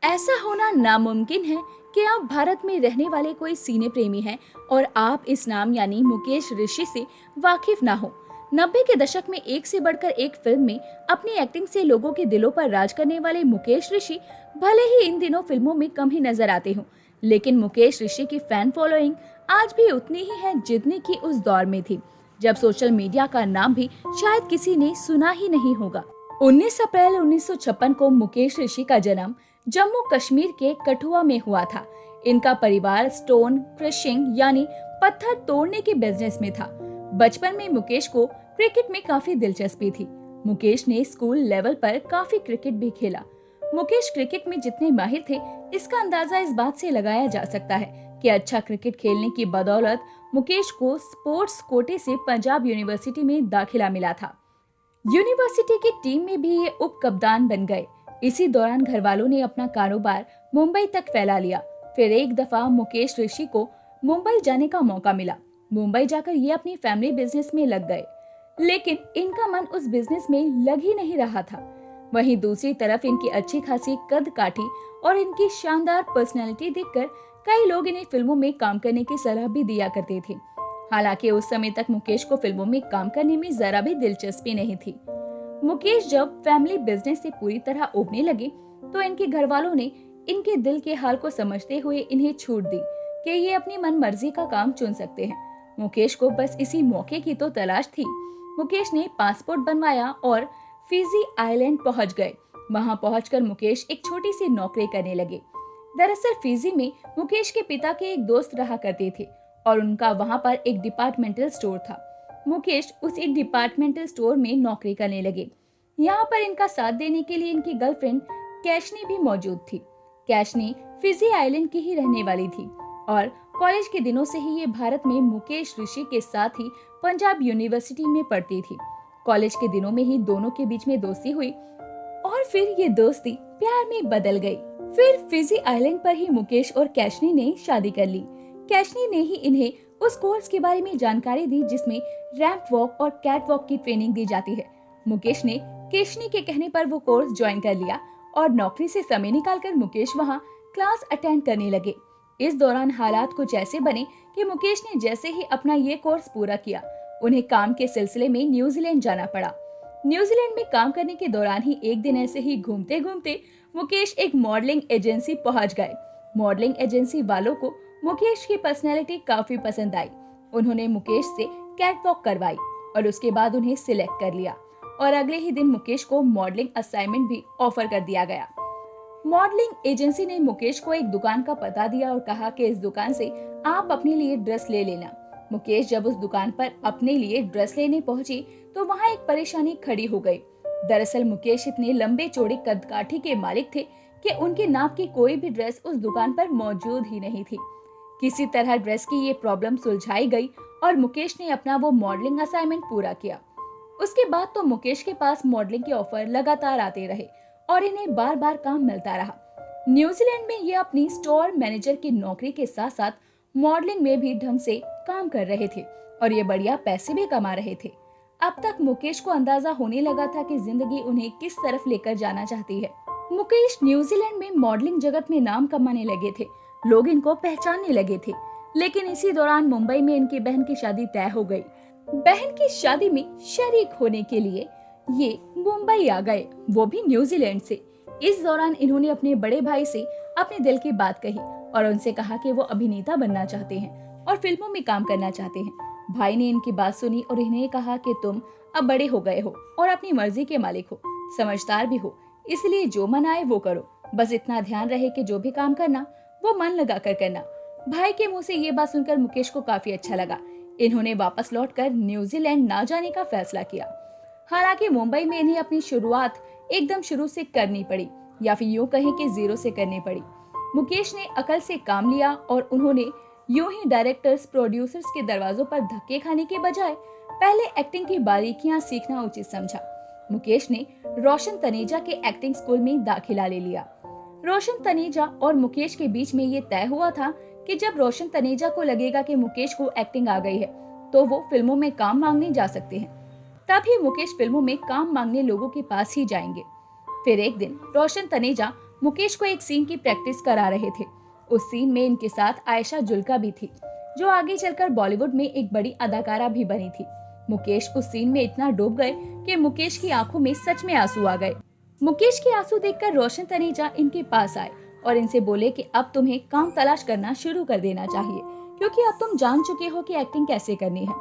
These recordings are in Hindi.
ऐसा होना नामुमकिन है कि आप भारत में रहने वाले कोई सिने प्रेमी हैं और आप इस नाम यानी मुकेश ऋषि से वाकिफ ना हो। 90 के दशक में एक से बढ़कर एक फिल्म में अपनी एक्टिंग से लोगों के दिलों पर राज करने वाले मुकेश ऋषि भले ही इन दिनों फिल्मों में कम ही नजर आते हों, लेकिन मुकेश ऋषि की फैन फॉलोइंग आज भी उतनी ही है जितनी की उस दौर में थी जब सोशल मीडिया का नाम भी शायद किसी ने सुना ही नहीं होगा। 19 अप्रैल 1956 को मुकेश ऋषि का जन्म जम्मू कश्मीर के कठुआ में हुआ था। इनका परिवार स्टोन क्रशिंग यानी पत्थर तोड़ने के बिजनेस में था। बचपन में मुकेश को क्रिकेट में काफी दिलचस्पी थी। मुकेश ने स्कूल लेवल पर काफी क्रिकेट भी खेला। मुकेश क्रिकेट में जितने माहिर थे, इसका अंदाजा इस बात से लगाया जा सकता है कि अच्छा क्रिकेट खेलने की बदौलत मुकेश को स्पोर्ट्स कोटे से पंजाब यूनिवर्सिटी में दाखिला मिला था। यूनिवर्सिटी की टीम में भी ये उप कप्तान बन गए। इसी दौरान घर वालों ने अपना कारोबार मुंबई तक फैला लिया। फिर एक दफा मुकेश ऋषि को मुंबई जाने का मौका मिला। मुंबई जाकर ये अपनी फैमिली बिजनेस में लग गए, लेकिन इनका मन उस बिजनेस में लग ही नहीं रहा था। वहीं दूसरी तरफ इनकी अच्छी खासी कद काठी और इनकी शानदार पर्सनैलिटी देखकर कई लोग इन्हें फिल्मों में काम करने की सलाह भी दिया करते थे। हालांकि उस समय तक मुकेश को फिल्मों में काम करने में जरा भी दिलचस्पी नहीं थी। मुकेश जब फैमिली बिजनेस से पूरी तरह उबरने लगे तो इनके घर वालों ने इनके दिल के हाल को समझते हुए इन्हें छूट दी कि ये अपनी मन मर्जी का काम चुन सकते हैं। मुकेश को बस इसी मौके की तो तलाश थी। मुकेश ने पासपोर्ट बनवाया और फिजी आइलैंड पहुंच गए। वहां पहुंचकर मुकेश एक छोटी सी नौकरी करने लगे। दरअसल फिजी में मुकेश के पिता के एक दोस्त रहा करते थे और उनका वहां पर एक डिपार्टमेंटल स्टोर था। मुकेश उसी डिपार्टमेंटल स्टोर में नौकरी करने लगे। यहाँ पर इनका साथ देने के लिए इनकी गर्लफ्रेंड कैशनी भी मौजूद थी। कैशनी फिजी आइलैंड की ही रहने वाली थी और कॉलेज के दिनों से ही ये भारत में मुकेश ऋषि के साथ ही पंजाब यूनिवर्सिटी में पढ़ती थी। कॉलेज के दिनों में ही दोनों के बीच में दोस्ती हुई और फिर ये दोस्ती प्यार में बदल गई। फिर फिजी आइलैंड पर ही मुकेश और कैशनी ने शादी कर ली। कैशनी ने ही इन्हें उस कोर्स के बारे में जानकारी दी जिसमें रैंप वॉक और कैट वॉक की ट्रेनिंग दी जाती है। मुकेश ने कैशनी के कहने पर वो कोर्स ज्वाइन कर लिया और नौकरी से समय निकालकर मुकेश वहाँ क्लास अटेंड करने लगे। इस दौरान हालात कुछ ऐसे बने कि मुकेश ने जैसे ही अपना ये कोर्स पूरा किया, उन्हें काम के सिलसिले में न्यूजीलैंड जाना पड़ा। न्यूजीलैंड में काम करने के दौरान ही एक दिन ऐसे ही घूमते घूमते मुकेश एक मॉडलिंग एजेंसी पहुंच गए। मॉडलिंग एजेंसी वालों को मुकेश की पर्सनैलिटी काफी पसंद आई। उन्होंने मुकेश से कैट वॉक करवाई और उसके बाद उन्हें सिलेक्ट कर लिया और अगले ही दिन मुकेश को मॉडलिंग असाइनमेंट भी ऑफर कर दिया गया। मॉडलिंग एजेंसी ने मुकेश को एक दुकान का पता दिया और कहा कि इस दुकान से आप अपने लिए ड्रेस ले लेना। मुकेश जब उस दुकान पर अपने लिए ड्रेस लेने पहुंचे तो वहां एक परेशानी खड़ी हो गई। दरअसल मुकेश इतने लंबे चौड़े कदकाठी के मालिक थे कि उनके नाप की कोई भी ड्रेस उस दुकान पर मौजूद ही नहीं थी। किसी तरह ड्रेस की ये प्रॉब्लम सुलझाई गई और मुकेश ने अपना वो मॉडलिंग असाइनमेंट पूरा किया। उसके बाद तो मुकेश के पास मॉडलिंग के ऑफर लगातार आते रहे और इन्हें बार बार काम मिलता रहा। न्यूजीलैंड में ये अपनी स्टोर मैनेजर की नौकरी के साथ साथ मॉडलिंग में भी ढंग से काम कर रहे थे और ये बढ़िया पैसे भी कमा रहे थे। अब तक मुकेश को अंदाजा होने लगा था कि जिंदगी उन्हें किस तरफ लेकर जाना चाहती है। मुकेश न्यूजीलैंड में मॉडलिंग जगत में नाम कमाने लगे थे, लोग इनको पहचानने लगे थे। लेकिन इसी दौरान मुंबई में इनकी बहन की शादी तय हो गई। बहन की शादी में शरीक होने के लिए ये मुंबई आ गए, वो भी न्यूजीलैंड से। इस दौरान इन्होंने अपने बड़े भाई से अपने दिल की बात कही और उनसे कहा कि वो अभिनेता बनना चाहते हैं और फिल्मों में काम करना चाहते हैं। भाई ने इनकी बात सुनी और इन्हें कहा कि तुम अब बड़े हो गए हो और अपनी मर्जी के मालिक हो, समझदार भी हो, इसलिए जो मन आए वो करो। बस इतना ध्यान रहे कि जो भी काम करना वो मन लगा कर करना। भाई के मुंह से ये बात सुनकर मुकेश को काफी अच्छा लगा। इन्होंने वापस लौटकर न्यूजीलैंड ना जाने का फैसला किया। हालांकि मुंबई में इन्हें अपनी शुरुआत एकदम शुरू से करनी पड़ी, या फिर यूं कहें कि जीरो से करनी पड़ी। मुकेश ने अकल से काम लिया और उन्होंने यूं ही डायरेक्टर्स प्रोड्यूसर्स के दरवाजों पर धक्के खाने के बजाय पहले एक्टिंग की बारीकियां सीखना उचित समझा। मुकेश ने रोशन तनेजा के एक्टिंग स्कूल में दाखिला ले लिया। रोशन तनेजा और मुकेश के बीच में ये तय हुआ था कि जब रोशन तनेजा को लगेगा कि मुकेश को एक्टिंग आ गई है तो वो फिल्मों में काम मांगने जा सकते हैं। तभी मुकेश फिल्मों में काम मांगने लोगों के पास ही जाएंगे। फिर एक दिन रोशन तनेजा मुकेश को एक सीन की प्रैक्टिस करा रहे थे। उस सीन में इनके साथ आयशा जुल्का भी थी, जो आगे चलकर बॉलीवुड में एक बड़ी अदाकारा भी बनी थी। मुकेश उस सीन में इतना डूब गए कि मुकेश की आंखों में सच में आंसू आ गए। मुकेश के आंसू देखकर रोशन तनेजा इनके पास आए और इनसे बोले कि अब तुम्हें काम तलाश करना शुरू कर देना चाहिए, क्योंकि अब तुम जान चुके हो कि एक्टिंग कैसे करनी है।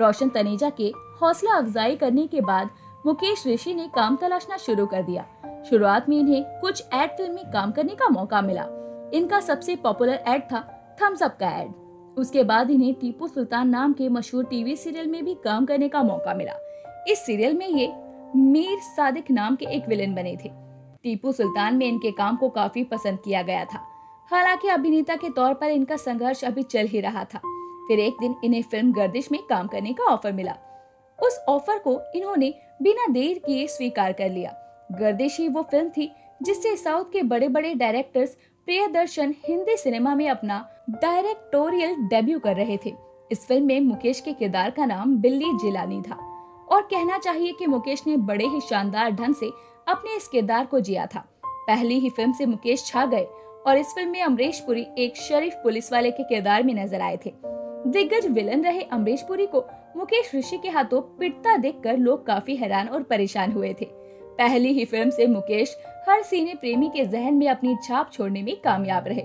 रोशन तनेजा के हौसला अफजाई करने के बाद मुकेश ऋषि ने काम तलाशना शुरू कर दिया। शुरुआत में इन्हें कुछ एड फिल्म में काम करने का मौका मिला। इनका सबसे पॉपुलर एड था थम्स अप का एड। उसके बाद इन्हें टीपू सुल्तान नाम के मशहूर टीवी सीरियल में भी काम करने का मौका मिला। इस सीरियल में ये मीर सादिक नाम के एक विलेन बने थे। टीपू सुल्तान में इनके काम को काफी पसंद किया गया था। हालांकि अभिनेता के तौर पर इनका संघर्ष अभी चल ही रहा था। फिर एक दिन इन्हें फिल्म गर्दिश में काम करने का ऑफर मिला। उस ऑफर को इन्होंने बिना देर किए स्वीकार कर लिया। गर्दिश ही वो फिल्म थी जिससे साउथ के बड़े बड़े डायरेक्टर्स प्रियदर्शन हिंदी सिनेमा में अपना डायरेक्टोरियल डेब्यू कर रहे थे। इस फिल्म में मुकेश के किरदार का नाम बिल्ली जिलानी था और कहना चाहिए कि मुकेश ने बड़े ही शानदार ढंग से अपने इस किरदार को जिया था। पहली ही फिल्म से मुकेश छा गए और इस फिल्म में अमरीश पुरी एक शरीफ पुलिस वाले के किरदार में नजर आए थे। दिग्गज विलन रहे अमरीश पुरी को मुकेश ऋषि के हाथों पिटता देखकर लोग काफी हैरान और परेशान हुए थे। पहली ही फिल्म से मुकेश हर सिने प्रेमी के जहन में अपनी छाप छोड़ने में कामयाब रहे।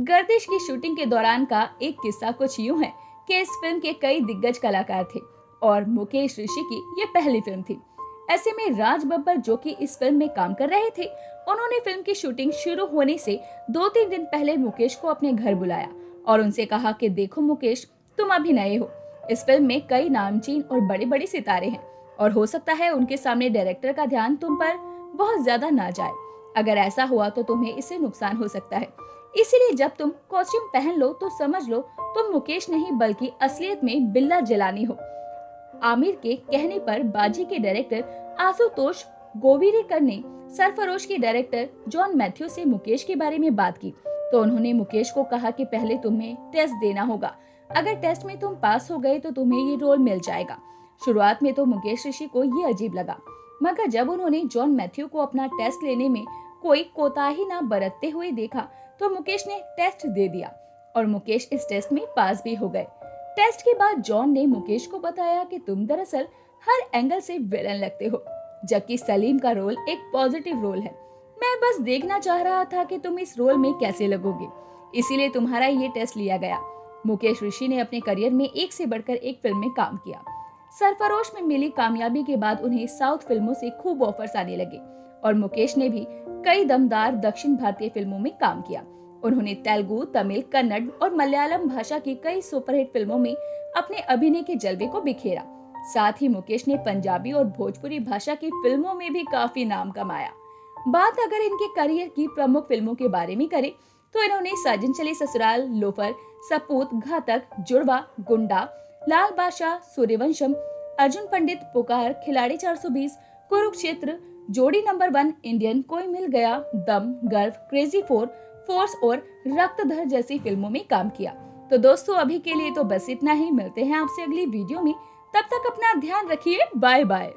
गर्दिश की शूटिंग के दौरान का एक किस्सा कुछ यूं है कि इस फिल्म के कई दिग्गज कलाकार थे और मुकेश ऋषि की ये पहली फिल्म थी। ऐसे में राज बब्बर, जो कि इस फिल्म में काम कर रहे थे, उन्होंने फिल्म की शूटिंग शुरू होने से 2-3 दिन पहले मुकेश को अपने घर बुलाया और उनसे कहा कि देखो मुकेश, तुम अभी नए हो, इस फिल्म में कई नामचीन और बड़े बड़े सितारे हैं और हो सकता है उनके सामने डायरेक्टर का ध्यान तुम पर बहुत ज्यादा ना जाए। अगर ऐसा हुआ तो तुम्हें इससे नुकसान हो सकता है, इसीलिए जब तुम कॉस्ट्यूम पहन लो तो समझ लो तुम मुकेश नहीं बल्कि असलियत में बिल्ला जिलानी हो। आमिर के कहने पर बाजी के डायरेक्टर आशुतोष गोवीरेकर ने सरफरोश के डायरेक्टर जॉन मैथ्यू से मुकेश के बारे में बात की तो उन्होंने मुकेश को कहा कि पहले तुम्हें टेस्ट देना होगा, अगर टेस्ट में तुम पास हो गए तो तुम्हें ये रोल मिल जाएगा। शुरुआत में तो मुकेश ऋषि को ये अजीब लगा, मगर जब उन्होंने जॉन मैथ्यू को अपना टेस्ट लेने में कोई कोताही न बरतते हुए देखा तो मुकेश ने टेस्ट दे दिया और मुकेश इस टेस्ट में पास भी हो गए। टेस्ट के बाद जॉन ने मुकेश को बताया कि तुम दरअसल हर एंगल से विलन लगते हो, जबकि सलीम का रोल एक पॉजिटिव रोल है। मैं बस देखना चाह रहा था कि तुम इस रोल में कैसे लगोगे, इसीलिए तुम्हारा ये टेस्ट लिया गया। मुकेश ऋषि ने अपने करियर में एक से बढ़कर एक फिल्म में काम किया। सरफरोश में मिली कामयाबी के बाद उन्हें साउथ फिल्मों से खूब ऑफर्स आने लगे और मुकेश ने भी कई दमदार दक्षिण भारतीय फिल्मों में काम किया। उन्होंने तेलुगु, तमिल, कन्नड़ और मलयालम भाषा की कई सुपरहिट फिल्मों में अपने अभिनय के जलवे को बिखेरा। साथ ही मुकेश ने पंजाबी और भोजपुरी भाषा की फिल्मों में भी काफी नाम कमाया। बात अगर इनके करियर की प्रमुख फिल्मों के बारे में करें तो इन्होंने साजन चले ससुराल, लोफर, सपूत, घातक, जुड़वा, गुंडा, लाल बादशाह, सूर्यवंशम, अर्जुन पंडित, पुकार, खिलाड़ी 420, कुरुक्षेत्र, जोड़ी नंबर 1, इंडियन, कोई मिल गया, दम, गर्व, क्रेजी 4, फोर्स और रक्तधर जैसी फिल्मों में काम किया। तो दोस्तों अभी के लिए तो बस इतना ही। मिलते हैं आपसे अगली वीडियो में, तब तक अपना ध्यान रखिए। Bye bye.